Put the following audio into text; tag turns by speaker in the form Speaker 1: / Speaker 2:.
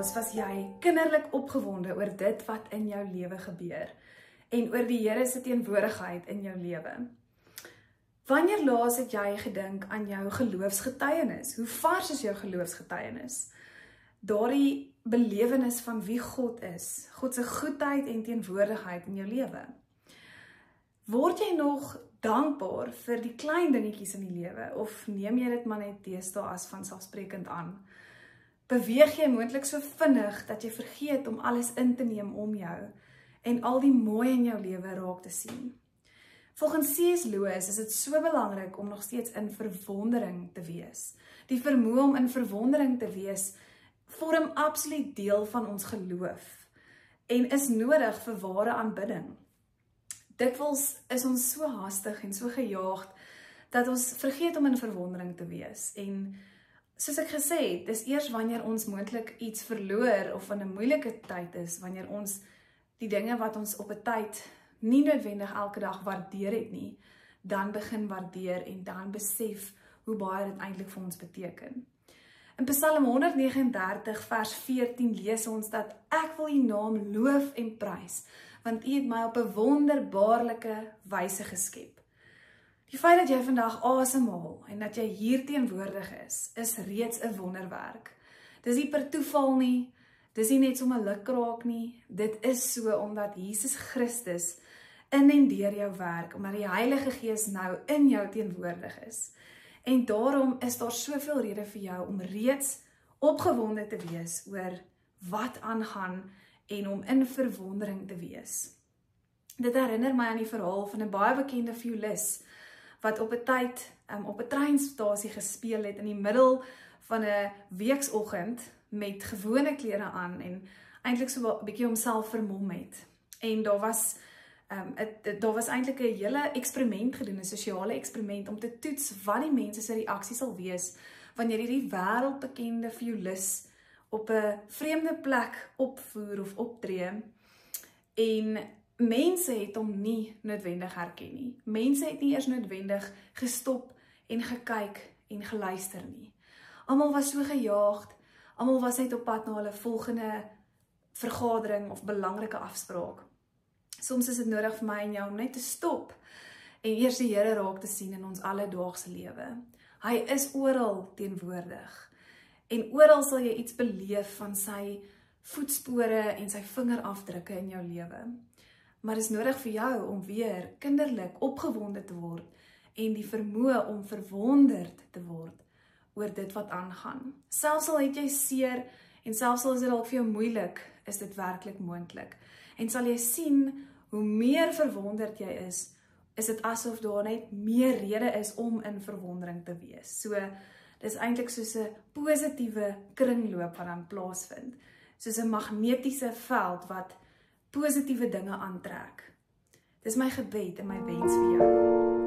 Speaker 1: laas was jy kinderlik opgewonde oor dit wat in jou lewe gebeur en oor die Here se teenwoordigheid in jou lewe? Wanneer laas het jy gedink aan jou geloofsgetuienis? Hoe vars is jou geloofsgetuienis? Daardie belewenis van wie God is, God se goedheid en teenwoordigheid in jou lewe. Word jy nog dankbaar vir die klein dingetjies in die lewe, of neem jy dit maar net deesdae as vanselfsprekend aan? Beweeg jy moontlik so vinnig dat jy vergeet om alles in te neem om jou en al die mooi in jou lewe raak te sien? Volgens C.S. Lewis is dit so belangrik om nog steeds in verwondering te wees. Die vermoë om in verwondering te wees vorm absoluut deel van ons geloof en is nodig vir ware aanbidding. Dikwels is ons so haastig en so gejaagd dat ons vergeet om in verwondering te wees. En soos ek gesê het, dis eers wanneer ons moontlik iets verloor of in 'n moeilike tyd is, wanneer ons die dinge wat ons op 'n tyd nie noodwendig elke dag waardeer het nie, dan begin waardeer en dan besef hoe baie dit eintlik vir ons beteken. In Psalm 139 vers 14 lees ons dat ek wil U naam loof en prys, want U het my op 'n wonderbaarlike wyse geskep. Die feit dat jy vandag asemhaal en dat jy hier teenwoordig is reeds 'n wonderwerk. Dis nie per toeval nie, dis nie net sommer lukraak nie, dit is so omdat Jesus Christus in en deur jou werk, omdat die Heilige Gees nou in jou teenwoordig is. En daarom is daar soveel rede vir jou om reeds opgewonde te wees oor wat aangaan en om in verwondering te wees. Dit herinner my aan die verhaal van 'n baie bekende violis wat op 'n tyd op 'n treinstasie gespeel het in die middel van 'n weeksoggend met gewone klere aan en eintlik so 'n bietjie homself vermom het. En daar was eintlik 'n hele eksperiment gedoen, 'n sosiale eksperiment om te toets wat die mense se reaksie sal wees wanneer hierdie wêreldbekende violis op 'n vreemde plek opvoer of optree. En mense het hom nie noodwendig herken nie. Mense het nie eers noodwendig gestop en gekyk en geluister nie. Almal was so gejaagd, almal was net op pad na hulle volgende vergadering of belangrike afspraak. Soms is dit nodig vir my en jou om net te stop en eers die Here raak te sien in ons alledaagse lewe. Hy is oral teenwoordig en oral sal jy iets beleef van sy voetspore en sy vingerafdrukke in jou lewe. Maar dit is nodig vir jou om weer kinderlik opgewonde te word en die vermoë om verwonderd te word oor dit wat aangaan. Selfs al het jy seer en selfs al is dit dalk vir jou moeilik, is dit werklik moontlik. En sal jy sien, hoe meer verwonderd jy is dit asof daar net meer rede is om in verwondering te wees. So, dit is eintlik soos 'n positiewe kringloop wat dan plaasvind. Soos 'n magnetiese veld wat positiewe dinge aantrek. Dis my gebed en my wens vir jou.